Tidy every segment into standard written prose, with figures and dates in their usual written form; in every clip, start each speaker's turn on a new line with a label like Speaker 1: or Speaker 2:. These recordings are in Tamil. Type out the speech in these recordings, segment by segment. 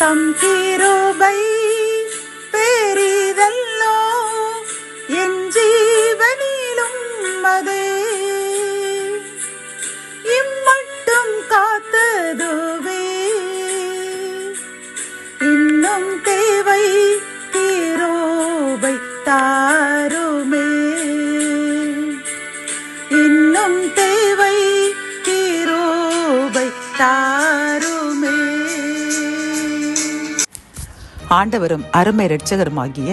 Speaker 1: தம் கிருபை பெரிதல்லோ என் ஜீவனிலும் அதே இம்மட்டும் காத்ததுவே இன்னும் தேவை கிருபை தாருமே இன்னும் தேவை கிருபை தாருமே. ஆண்டவரும் அருமை இரட்சகருமாகிய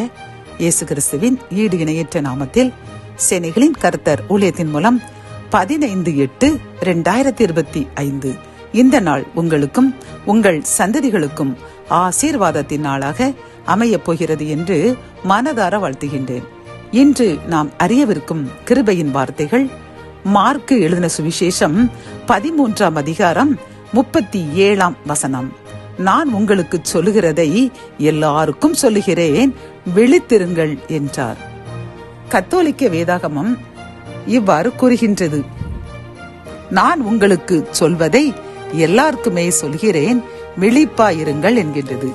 Speaker 1: இயேசு கிறிஸ்துவின் ஈடு இணையற்ற நாமத்தில் சேனைகளின் கர்த்தர் ஊழியத்தின் மூலம் 15/8/2025 இந்த நாள் உங்களுக்கும் உங்கள் சந்ததிகளுக்கும் ஆசீர்வாதத்தின் நாளாக அமையப் போகிறது என்று மனதார வாழ்த்துகின்றேன். இன்று நாம் அறியவிருக்கும் கிருபையின் வார்த்தைகள் மார்க்கு எழுதின சுவிசேஷம் 13ஆம் அதிகாரம் 37ஆம் வசனம். நான் உங்களுக்கு சொல்லுகிறதை எல்லாருக்கும் சொல்லுகிறேன், விழித்திருங்கள் என்றார். கத்தோலிக்க வேதாகமம் இவ்வாறு கூறுகின்றது, நான் உங்களுக்கு சொல்வதை எல்லாருக்குமே சொல்கிறேன், விழிப்பாயிருங்கள் என்கின்றது.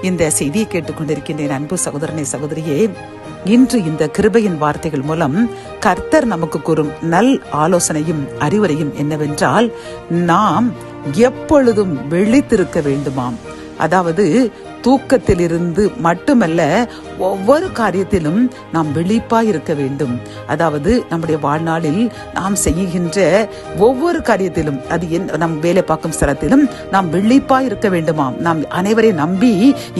Speaker 1: இந்த செய்தியை கேட்டுக்கொண்டிருக்கின்றேன் அன்பு சகோதரனே சகோதரியே. இன்று இந்த கிருபையின் வார்த்தைகள் மூலம் கர்த்தர் நமக்கு கூறும் நல் ஆலோசனையும் அறிவுரையும் என்னவென்றால், நாம் எப்பொழுதும் விழித்திருக்க வேண்டுமாம். அதாவது தூக்கத்திலிருந்து மட்டுமல்ல, ஒவ்வொரு காரியத்திலும் நாம் விழிப்பாய் இருக்க வேண்டும். அதாவது நம்முடைய வாழ்நாளில் நாம் செய்கின்ற ஒவ்வொரு காரியத்திலும், அது நம் வேலை பார்க்கும் ஸ்தலத்திலும் நாம் விழிப்பாய் இருக்க வேண்டுமாம். நாம் அனைவரை நம்பி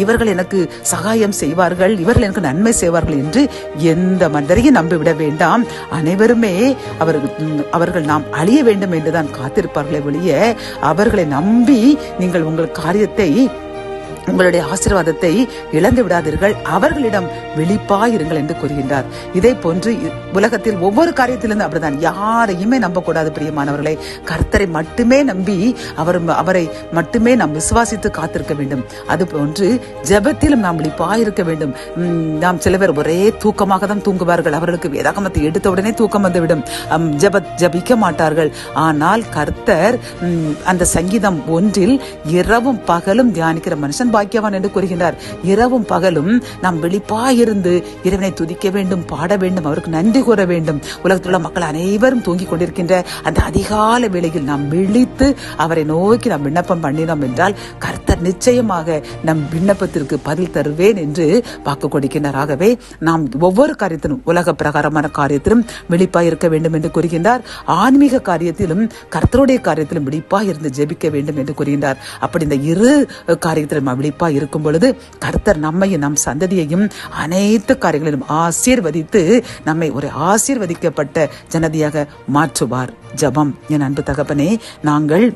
Speaker 1: இவர்கள் எனக்கு சகாயம் செய்வார்கள், இவர்கள் எனக்கு நன்மை செய்வார்கள் என்று எந்த மனிதரையும் நம்பிவிட வேண்டாம். அனைவருமே அவர்கள் நாம் அழிய வேண்டும் என்றுதான் காத்திருப்பார்களே ஒழிய, அவர்களை நம்பி நீங்கள் உங்கள் காரியத்தை, உங்களுடைய ஆசீர்வாதத்தை இழந்து விடாதீர்கள், அவர்களிடம் விழிப்பாயிருங்கள் என்று கூறுகின்றார். இதே போன்று உலகத்தில் ஒவ்வொரு காரியத்திலிருந்து அப்படிதான், யாரையுமே நம்பக்கூடாது பிரியமானவர்களை. கர்த்தரை மட்டுமே நம்பி அவரை மட்டுமே நாம் விசுவாசித்து காத்திருக்க வேண்டும். அது போன்று ஜெபத்திலும் நாம் விழிப்பாயிருக்க வேண்டும். நாம் சில பேர் ஒரே தூக்கமாக தான் தூங்குவார்கள், அவர்களுக்கு வேதாகமத்தை எடுத்த உடனே தூக்கம் வந்துவிடும், ஜபிக்க மாட்டார்கள். ஆனால் கர்த்தர் அந்த சங்கீதம் 1 இரவும் பகலும் தியானிக்கிற மனுஷன் பாக்கியவான் என்று கூறுகின்றார். இரவும் பகலும் நாம் விழிப்பாயிருந்து இறைவனை துதிக்க வேண்டும், பாட வேண்டும், அவருக்கு நன்றி கூற வேண்டும். உலகத்தில் உள்ள மக்கள் அனைவரும் தூங்கிக் கொண்டிருக்கின்ற அந்த அதிகாலை வேளையில் நாம் விழித்து அவரை நோக்கி நாம் விண்ணப்பம் பண்ணினோம் என்றால் கர்த்தர் நிச்சயமாக நம் விண்ணப்பத்திற்கு பதில் தருவேன் என்று வாக்கு கொடுக்கின்றார். ஆகவே நாம் ஒவ்வொரு காரியத்திலும், உலக பிரகாரமான காரியத்திலும் விழிப்பாய் இருக்க வேண்டும் என்று கூறுகின்றார். ஆன்மீக காரியத்திலும் கர்த்தருடைய காரியத்திலும் விழிப்பாய் இருந்து ஜெபிக்க வேண்டும் என்று கூறுகின்றார். அப்படி இந்த இரு காரியத்திலும் விழிப்பா இருக்கும் பொழுது கர்த்தர் நம்மையும் நம் சந்ததியையும் அனைத்து காரியங்களிலும் ஆசீர்வதித்து நம்மை ஒரு ஆசீர்வதிக்கப்பட்ட ஜனதியாக மாற்றுவார். ஜெபம். என் அன்பு தகப்பனே, நாங்கள்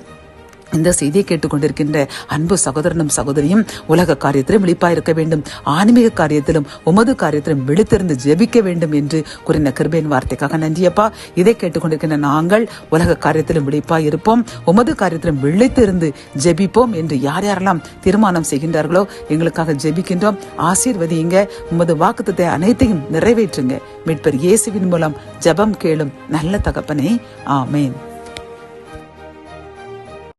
Speaker 1: இந்த செய்தியை கேட்டுக்கொண்டிருக்கின்ற அன்பு சகோதரனும் சகோதரியும் உலக காரியத்திலும் விழிப்பாய் இருக்க வேண்டும், ஆன்மீக காரியத்திலும் உமது காரியத்திலும் விழித்திருந்து ஜெபிக்க வேண்டும் என்று கூறின கிருபையின் வார்த்தைக்காக நன்றியப்பா. இதை கேட்டுக்கொண்டிருக்கின்ற நாங்கள் உலக காரியத்திலும் விழிப்பாய் இருப்போம், உமது காரியத்திலும் விழித்திருந்து ஜெபிப்போம் என்று யார் யாரெல்லாம் தீர்மானம் செய்கின்றார்களோ எங்களுக்காக ஜெபிக்கின்றோம். ஆசீர்வதியுங்க, உமது வாக்குத்தத்தை அனைத்தையும் நிறைவேற்றுங்க. மீட்பர் இயேசுவின் மூலம் ஜெபம் கேளும் நல்ல தகப்பனே, ஆமேன்.